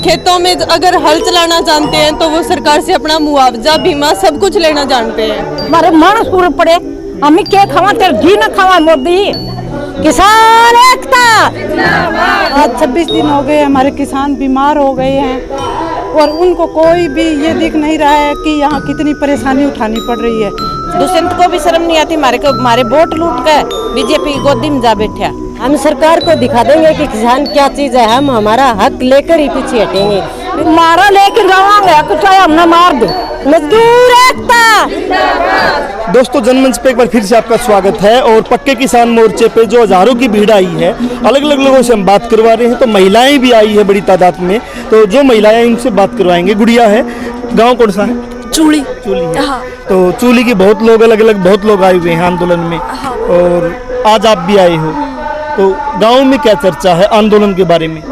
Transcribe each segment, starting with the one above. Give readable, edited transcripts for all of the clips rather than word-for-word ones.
खेतों में अगर हल चलाना जानते हैं तो वो सरकार से अपना मुआवजा बीमा सब कुछ लेना जानते हैं। हमारे मानस पूरे पड़े, हम क्या खावा तेरे घी न खावा मोदी। किसान एकता। आज 26 दिन हो गए, हमारे किसान बीमार हो गए हैं और उनको कोई भी ये दिख नहीं रहा है कि यहाँ कितनी परेशानी उठानी पड़ रही है। दुष्यंत को भी शर्म नहीं आती, हमारे वोट लूट कर बीजेपी गोदी में जा बैठा। हम सरकार को दिखा देंगे कि किसान क्या चीज है, हम हमारा हक लेकर ही पीछे हटेंगे। मारा लेकिन रवांगे, कुछ हमने मार दे। मजदूर एकता। दोस्तों, जनमंच पे एक बार फिर से आपका स्वागत है। और पक्के किसान मोर्चे पे जो हजारों की भीड़ आई है, अलग अलग लोगों से हम बात करवा रहे हैं। तो महिलाएं भी आई है बड़ी तादाद में, तो जो महिलाएं इनसे बात करवाएंगे। गुड़िया है, गांव कौन सा है? चूली है। हाँ। तो चूली के बहुत लोग बहुत लोग आए हुए हैं आंदोलन में। हाँ। और आज आप भी आए हो, तो गांव में क्या चर्चा है आंदोलन के बारे में?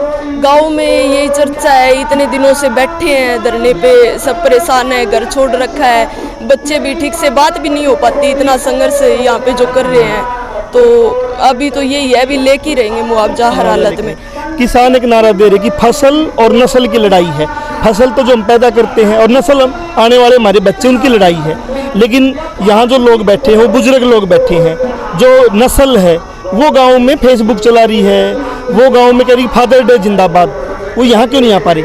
गांव में यही चर्चा है, इतने दिनों से बैठे हैं धरने पे, सब परेशान है, घर छोड़ रखा है, बच्चे भी ठीक से बात भी नहीं हो पाती, इतना संघर्ष यहाँ पे जो कर रहे हैं। तो अभी तो यही है, अभी लेके ही रहेंगे मुआवजा हर हालत में। किसान एक नारा दे रहे कि फसल और नस्ल की लड़ाई है। फसल तो जो हम पैदा करते हैं और नस्ल हम आने वाले हमारे बच्चे, उनकी लड़ाई है। लेकिन यहाँ जो लोग बैठे हैं वो बुजुर्ग लोग बैठे हैं। जो नस्ल है वो गांव में फेसबुक चला रही है, वो गांव में कह रही फादर डे जिंदाबाद, वो यहाँ क्यों नहीं आ पा रही?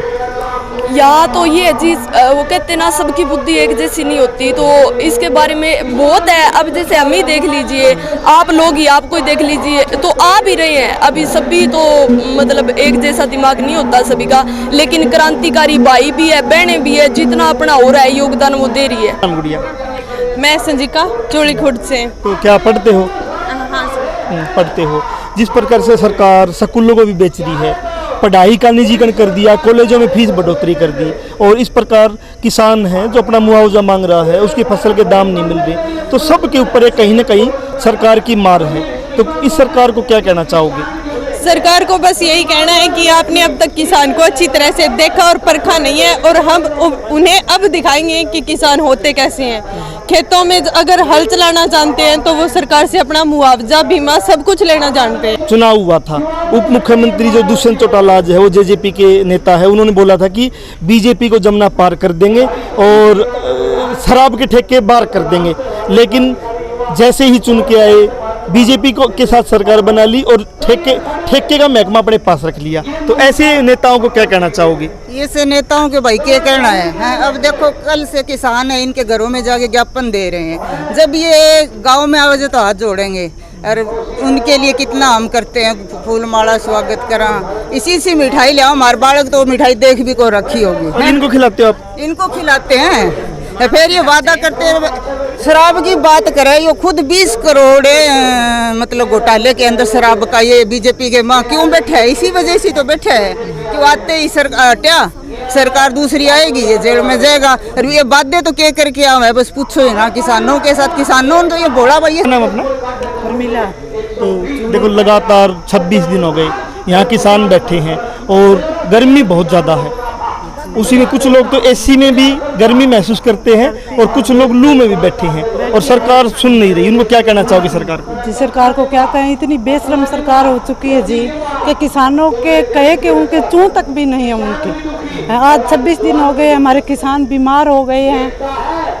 यहाँ तो ये चीज वो कहते ना, सबकी बुद्धि एक जैसी नहीं होती, तो इसके बारे में बहुत है। अब जैसे हम ही देख लीजिए, आप लोग ही आपको ही देख लीजिए, तो आ भी रहे हैं अभी सभी, तो मतलब एक जैसा दिमाग नहीं होता सभी का। लेकिन क्रांतिकारी भाई भी है, बहनें भी है, जितना अपना हो रहा है योगदान वो दे रही है। गुड़िया, मैं संजिका चोली खुर्द से। तो क्या पढ़ते हो? पढ़ते हो। जिस प्रकार से सरकार स्कूलों को भी बेच रही है, पढ़ाई का निजीकरण कर दिया, कॉलेजों में फीस बढ़ोतरी कर दी, और इस प्रकार किसान है जो अपना मुआवजा मांग रहा है, उसकी फसल के दाम नहीं मिल रहे, तो सब के ऊपर कहीं ना कहीं सरकार की मार है। तो इस सरकार को क्या कहना चाहोगे? सरकार को बस यही कहना है कि आपने अब तक किसान को अच्छी तरह से देखा और परखा नहीं है, और हम उन्हें अब दिखाएंगे कि किसान होते कैसे हैं। खेतों में अगर हल चलाना जानते हैं तो वो सरकार से अपना मुआवजा बीमा सब कुछ लेना जानते हैं। चुनाव हुआ था, उप मुख्यमंत्री जो दुष्यंत चौटाला आज है, वो जेजेपी के नेता है, उन्होंने बोला था कि बीजेपी को जमुना पार कर देंगे और शराब के ठेके बार कर देंगे। लेकिन जैसे ही चुन के आए, बीजेपी को के साथ सरकार बना ली और ठेके का महकमा अपने पास रख लिया। तो ऐसे नेताओं को क्या कहना चाहोगे? ऐसे नेताओं के भाई क्या कहना है? अब देखो, कल से किसान है, इनके घरों में जाके ज्ञापन दे रहे हैं। जब ये गांव में आवे तो हाथ जोड़ेंगे, और उनके लिए कितना हम करते हैं, फूल माला स्वागत करा, इसी से मिठाई ले आओ। हमारे बालक तो मिठाई देख भी को रखी होगी। इनको खिलाते हो आप? इनको खिलाते हैं। फिर ये वादा करते हैं, शराब की बात करे, ये खुद 20 करोड़ मतलब घोटाले के अंदर शराब का ये बीजेपी के माँ क्यों बैठे है? इसी वजह से तो बैठे है कि आते ही सरकार दूसरी आएगी, ये जेल में जाएगा। और ये वादे तो क्या करके आवा है, बस पूछो ही ना। किसानों के साथ किसानों तो ये बोला भाई। नाम अपना? मिला। तो देखो, लगातार 26 दिन हो गए यहाँ किसान बैठे हैं और गर्मी बहुत ज़्यादा है। उसी में कुछ लोग तो एसी में भी गर्मी महसूस करते हैं और कुछ लोग लू में भी बैठे हैं, और सरकार सुन नहीं रही। उनको क्या कहना चाहोगे सरकार को? जी, सरकार को क्या कहें, इतनी बेशरम सरकार हो चुकी है जी कि किसानों के कहे कि उनके चूं तक भी नहीं है उनके। आज 26 दिन हो गए, हमारे किसान बीमार हो गए हैं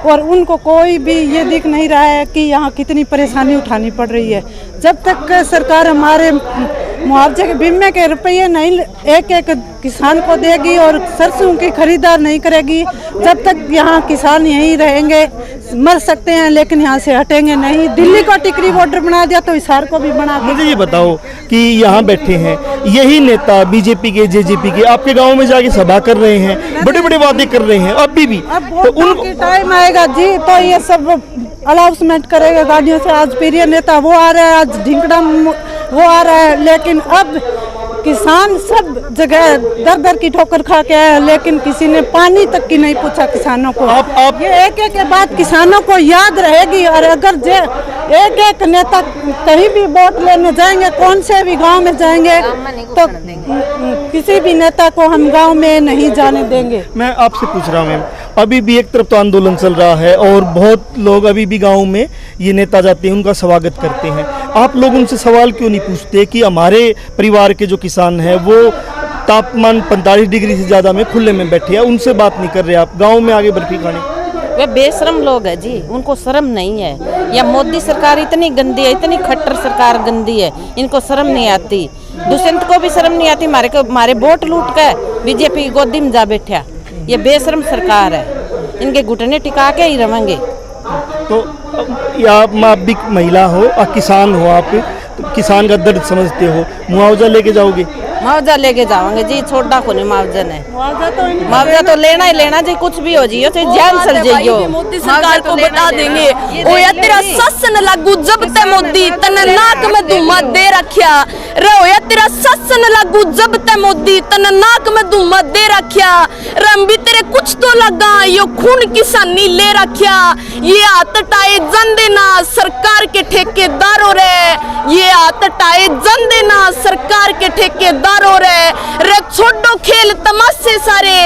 और उनको कोई भी ये दिख नहीं रहा है कि यहाँ कितनी परेशानी उठानी पड़ रही है। जब तक सरकार हमारे मुआवजे के बीमे के रुपये नहीं एक एक किसान को देगी और सरसों की खरीदार नहीं करेगी, जब तक यहाँ किसान यहीं रहेंगे। मर सकते हैं लेकिन यहाँ से हटेंगे नहीं। दिल्ली को टिकरी बॉर्डर बना दिया तो हिसार को भी बना दिया। मुझे ये बताओ कि यहाँ बैठे हैं यही नेता बीजेपी के, जेजेपी के, आपके गांव में जाके सभा कर रहे हैं, बड़े बड़े वादे कर रहे हैं अभी भी। तो उनकी टाइम आएगा जी तो ये सब अनाउंसमेंट करेगा गाड़ियों से। आज प्रिय नेता वो आ रहा है, आज ढिंकड़ा वो आ रहा है, लेकिन अब किसान सब जगह दर दर की ठोकर खा के आया, लेकिन किसी ने पानी तक की नहीं पूछा किसानों को। आप ये एक एक बात किसानों को याद रहेगी। और अगर एक एक नेता कहीं भी वोट लेने जाएंगे, कौन से भी गांव में जाएंगे, तो किसी भी नेता को हम गांव में नहीं जाने देंगे। मैं आपसे पूछ रहा हूँ मैम, अभी भी एक तरफ तो आंदोलन चल रहा है और बहुत लोग अभी भी गाँव में ये नेता जाते हैं, उनका स्वागत करते हैं। आप लोग उनसे सवाल क्यों नहीं पूछते कि हमारे परिवार के जो किसान हैं वो तापमान 45 डिग्री से ज़्यादा में खुले में बैठे हैं, उनसे बात नहीं कर रहे आप। गाँव में आगे बर्फी खाने, वे बेशरम लोग है जी, उनको शर्म नहीं है। या मोदी सरकार इतनी गंदी है, इतनी खट्टर सरकार गंदी है, इनको शर्म नहीं आती। दुष्यंत को भी शर्म नहीं आती, मारे वोट लूट के बीजेपी की गोदी में जा बैठा। ये बेशरम सरकार है, इनके घुटने टिका के ही रहेंगे। तो आप भी महिला हो और किसान हो, आप तो किसान का दर्द समझते हो, मुआवजा लेके जाओगे? मुआवजा लेके जाओगे जी, छोटा को नहीं मुआवजा नहीं, मुआवजा तो लेना ही लेना जी, कुछ भी हो जियो तो जान चल जाइयो। मोदी सरकार को बता देंगे ओ या तेरा सस न लागू जब ते मोदी तन नाक में धुआं दे रखया रे, ओ या तेरा सस न लागू जब ते मोदी तन नाक में धुआं दे रखया रे, भी तेरे कुछ तो लगा यो खून किसानी ले रखया। ये हाथ टाए जन देना सरकार के ठेकेदारों रे, ये हाथ टाए जन देना सरकार के ठेकेदारों रे छोड़ो खेल तमाशे सारे,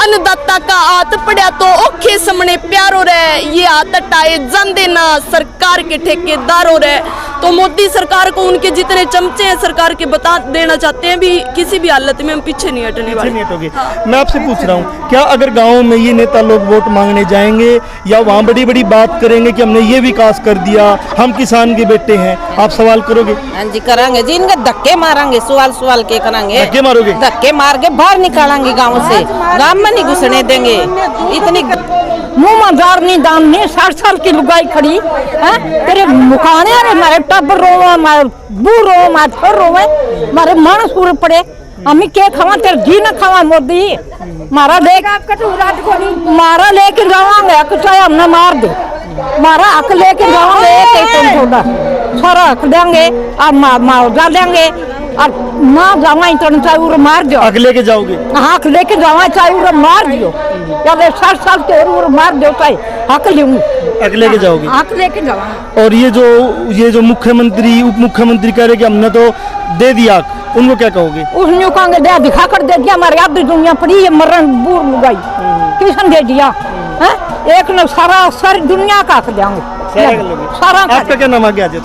अन्नदाता का हाथ पड़ा तो औखे सामने प्यारो रे, ये हाथ टाए जन देना सरकार के ठेकेदारों रे। तो मोदी सरकार को उनके जितने चमचे हैं सरकार के बता देना चाहते हैं भी किसी भी हालत में हम पीछे नहीं हटने वाले। नहीं हटोगे। मैं आपसे पूछ रहा हूँ, क्या अगर गाँव में ये नेता लोग वोट मांगने जाएंगे या वहाँ बड़ी बड़ी बात करेंगे कि हमने ये विकास कर दिया, हम किसान के बेटे हैं, आप सवाल करोगे? हाँ जी करांगे जी, इनके धक्के मारेंगे, सवाल के करांगे, धक्के मारोगे? धक्के मार के बाहर निकालेंगे गाँव से, गाँव में नहीं घुसने देंगे। इतनी मुंह में दार नहीं दाम नहीं, 60 साल की लुगाई खड़ी है तेरे मुखाने रे, मारे टब रोवे, मारे बूढ़ रोवे, मारे छोर रोवे, मारे मन सूर पड़े। हमें क्या खावा तेरे घी न खावा मोदी, मारा लेके जावांगे चाहे हमने मार दे, मारा हक लेके जावांगे एक थोड़ा सारा हक देंगे और मुआवजा देंगे और माँ जावा चाहे उर मार दो। हक लेके जाओगे? हक लेके जावा चाहे उर मार दियो, या 60 साल के उर मार दो चाहे हक लूंगी। हक लेके जाओगे? हक लेके जावा। और ये जो मुख्यमंत्री उप मुख्यमंत्री कह रहे कि हमने तो दे दिया, उनको क्या कहोगे? उसने कहेंगे दे दिखा कर दे दिया, हमारे आधी दुनिया पड़ी है मरण बूढ़ लुगाई, किसन दे दिया है? एक ने सारी दुनिया का हक देंगे, सारा। आपका क्या नाम? आगे आ जाओ,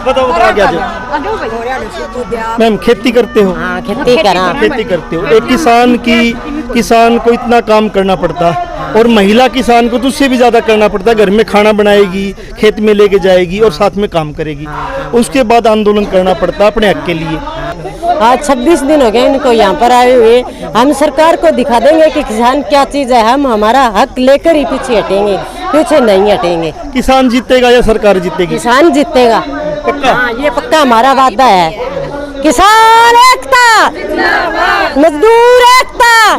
बताओ आगे आ जाओ। मैम खेती करते हो? हाँ खेती करा। खेती करते हो। एक किसान को इतना काम करना पड़ता है और महिला किसान को तो उससे भी ज्यादा करना पड़ता है। घर में खाना बनाएगी, खेत में लेके जाएगी और साथ में काम करेगी, उसके बाद आंदोलन करना पड़ता है अपने हक के लिए। आज 26 दिन हो गए इनको यहाँ पर आए हुए। हम सरकार को दिखा देंगे कि किसान क्या चीज है, हम हमारा हक लेकर ही पीछे हटेंगे, पीछे नहीं हटेंगे। किसान जीतेगा या सरकार जीतेगी? किसान जीतेगा, पक्का? हाँ ये पक्का हमारा वादा है। किसान एकता, मजदूर एकता,